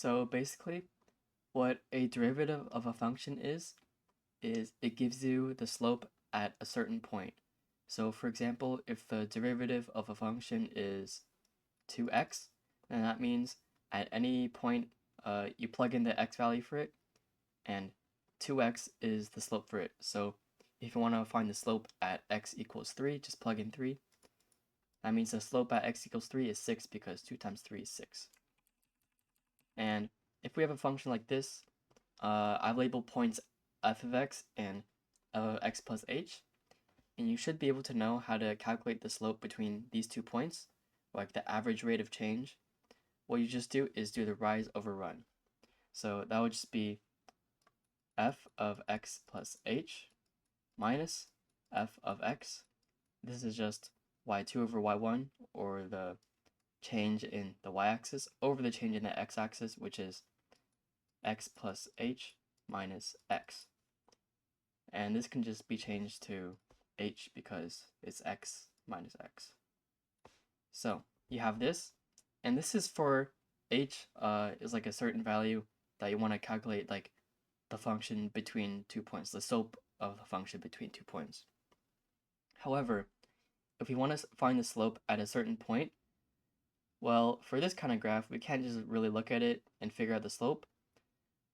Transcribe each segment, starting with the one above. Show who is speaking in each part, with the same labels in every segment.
Speaker 1: So basically, what a derivative of a function is it gives you the slope at a certain point. So for example, if the derivative of a function is 2x, then that means at any point you plug in the x value for it, and 2x is the slope for it. So if you want to find the slope at x equals 3, just plug in 3. That means the slope at x equals 3 is 6 because 2 times 3 is 6. And if we have a function like this, I've labeled points f of x and f of x plus h, and you should be able to know how to calculate the slope between these 2 points, like the average rate of change. What you just do is do the rise over run. So that would just be f of x plus h minus f of x. This is just y2 over y1, or the change in the y-axis over the change in the x-axis, which is x plus h minus x. And this can just be changed to h because it's x minus x. So you have this, and this is for h is like a certain value that you want to calculate, like the function between 2 points, the slope of the function between 2 points. However, if we want to find the slope at a certain point, well, for this kind of graph, we can't just really look at it and figure out the slope.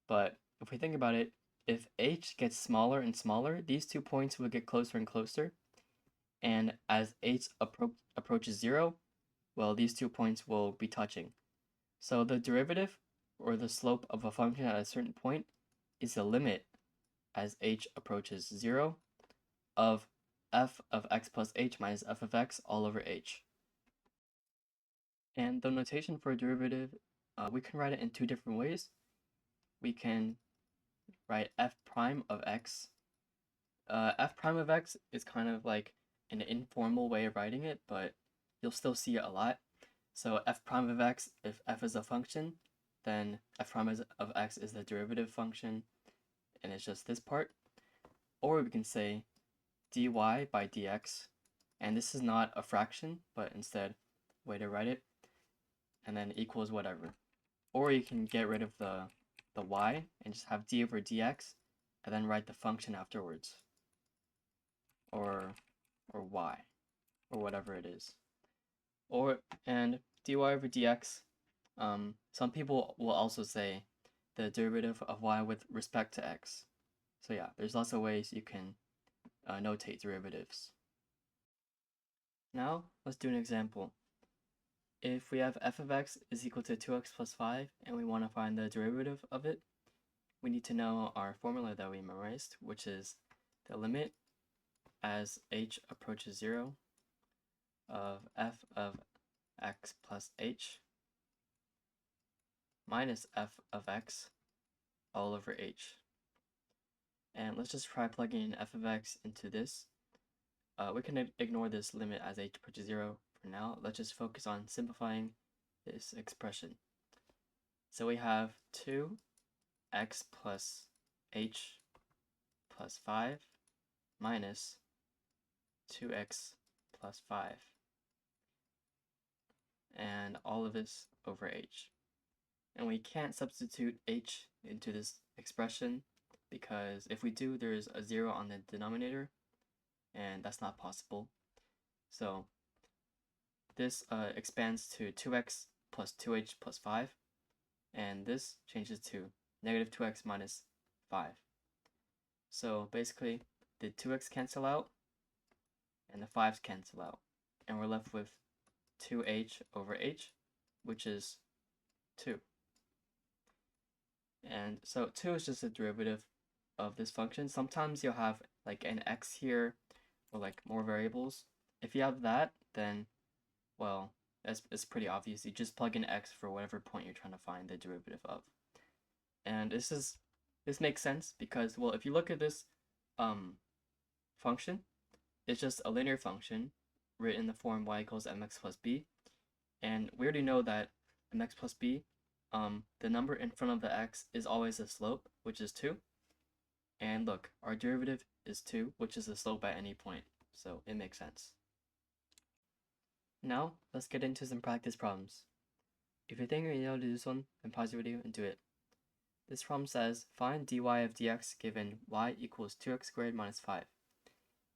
Speaker 1: But if we think about it, if h gets smaller and smaller, these 2 points will get closer and closer. And as h approaches 0, well, these 2 points will be touching. So the derivative, or the slope of a function at a certain point, is the limit as h approaches 0 of f of x plus h minus f of x all over h. And the notation for a derivative, we can write it in 2 different ways. We can write f prime of x. F prime of x is kind of like an informal way of writing it, but you'll still see it a lot. So f prime of x, if f is a function, then f prime of x is the derivative function, and it's just this part. Or we can say dy by dx, and this is not a fraction, but instead, way to write it, and then equals whatever. Or you can get rid of the y and just have d over dx, and then write the function afterwards, or y, or whatever it is. And dy over dx, some people will also say the derivative of y with respect to x. So yeah, there's lots of ways you can notate derivatives. Now, let's do an example. If we have f of x is equal to 2x plus 5, and we want to find the derivative of it, we need to know our formula that we memorized, which is the limit as h approaches 0 of f of x plus h minus f of x all over h. And let's just try plugging in f of x into this. We can ignore this limit as h approaches 0 for now. Let's just focus on simplifying this expression. So we have 2x plus h plus 5 minus 2x plus 5, and all of this over h. And we can't substitute h into this expression because if we do, there's a 0 on the denominator, and that's not possible. So this expands to 2x plus 2h plus 5, and this changes to negative 2x minus 5. So basically, the 2x cancel out, and the 5's cancel out, and we're left with 2h over h, which is 2. And so 2 is just a derivative of this function. Sometimes you'll have like an x here, or like more variables. If you have that, then, well, it's pretty obvious. You just plug in x for whatever point you're trying to find the derivative of. And this makes sense because, well, if you look at this function, it's just a linear function written in the form y equals mx plus b. And we already know that mx plus b, the number in front of the x is always the slope, which is 2. And look, our derivative is 2, which is the slope at any point, so it makes sense. Now, let's get into some practice problems. If you think you know how to do this one, then pause the video and do it. This problem says, find dy of dx given y equals 2x squared minus 5.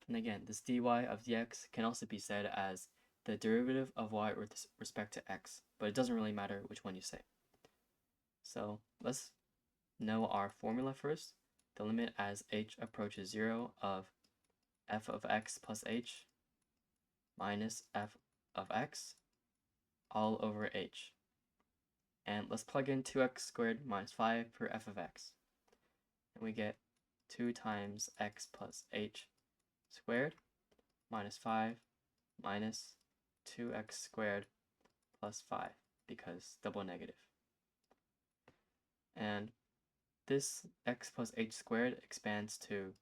Speaker 1: And again, this dy of dx can also be said as the derivative of y with respect to x, but it doesn't really matter which one you say. So let's know our formula first. The limit as h approaches 0 of f of x plus h minus f of x all over h. And let's plug in 2x squared minus 5 for f of x. And we get 2 times x plus h squared minus 5 minus 2x squared plus 5 because double negative. And this x plus h squared expands to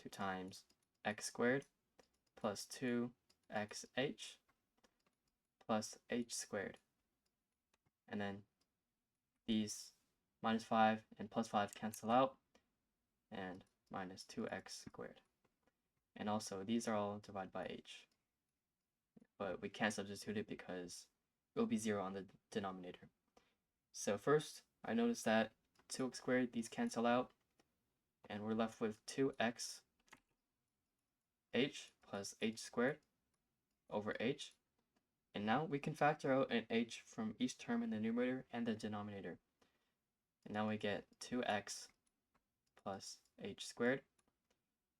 Speaker 1: 2 times x squared plus 2xh plus h squared. And then these minus 5 and plus 5 cancel out, and minus 2x squared. And also, these are all divided by h. But we can't substitute it because it will be 0 on the denominator. So first, I noticed that 2x squared, these cancel out, and we're left with 2x h plus h squared over h. And now we can factor out an h from each term in the numerator and the denominator. And now we get 2x plus h squared.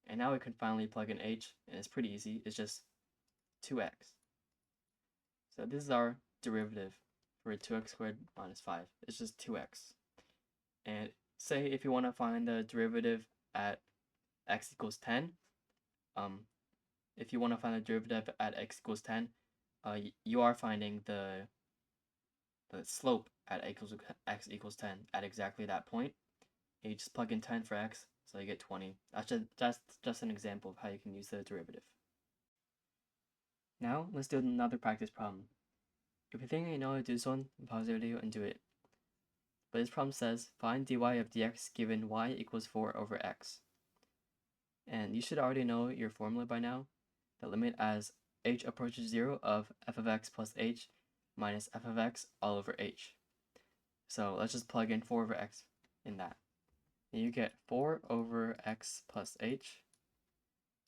Speaker 1: And now we can finally plug in h, and it's pretty easy. It's just 2x. So this is our derivative for 2x squared minus 5. It's just 2x. And say if you want to find the derivative at x equals 10, if you want to find the derivative at x equals 10, you are finding the slope at x equals 10 at exactly that point. And you just plug in 10 for x, so you get 20. That's just an example of how you can use the derivative. Now let's do another practice problem. If you think you know how to do this one, pause the video and do it. But this problem says, find dy of dx given y equals 4 over x. And you should already know your formula by now. The limit as h approaches 0 of f of x plus h minus f of x all over h. So let's just plug in 4 over x in that. And you get 4 over x plus h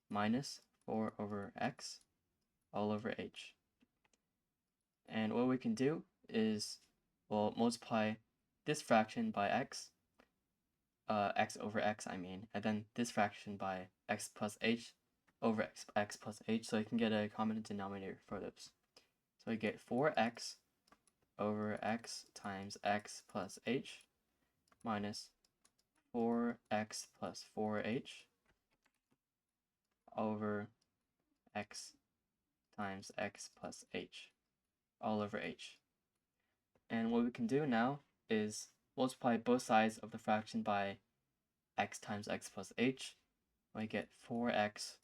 Speaker 1: minus 4 over x all over h. And what we can do is, we'll multiply this fraction by x, x over x I mean, and then this fraction by x plus h over x plus h, so you can get a common denominator for those. So we get 4x over x times x plus h minus 4x plus 4h over x times x plus h all over h. And what we can do now is multiply both sides of the fraction by x times x plus h. We get 4x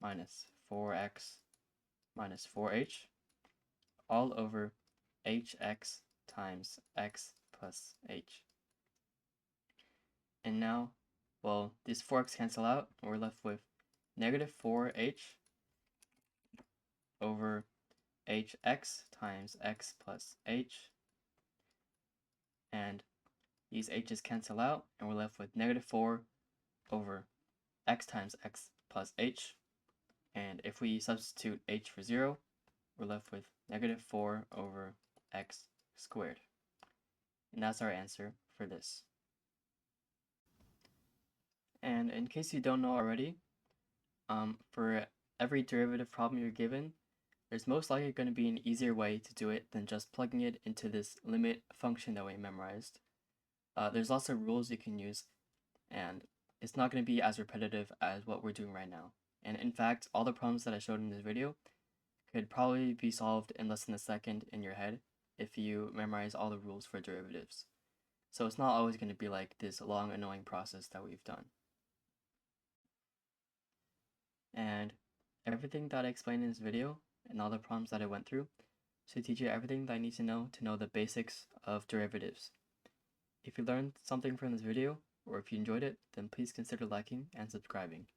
Speaker 1: minus 4x minus 4h all over hx times x plus h. And now, well, these 4x cancel out, and we're left with negative 4h over hx times x plus h. And these h's cancel out, and we're left with negative 4 over x times x plus h. And if we substitute h for 0, we're left with negative 4 over x squared. And that's our answer for this. And in case you don't know already, for every derivative problem you're given, there's most likely going to be an easier way to do it than just plugging it into this limit function that we memorized. There's lots of rules you can use, and it's not going to be as repetitive as what we're doing right now. And in fact, all the problems that I showed in this video could probably be solved in less than a second in your head if you memorize all the rules for derivatives. So it's not always going to be like this long, annoying process that we've done. And everything that I explained in this video and all the problems that I went through should teach you everything that I need to know the basics of derivatives. If you learned something from this video, or if you enjoyed it, then please consider liking and subscribing.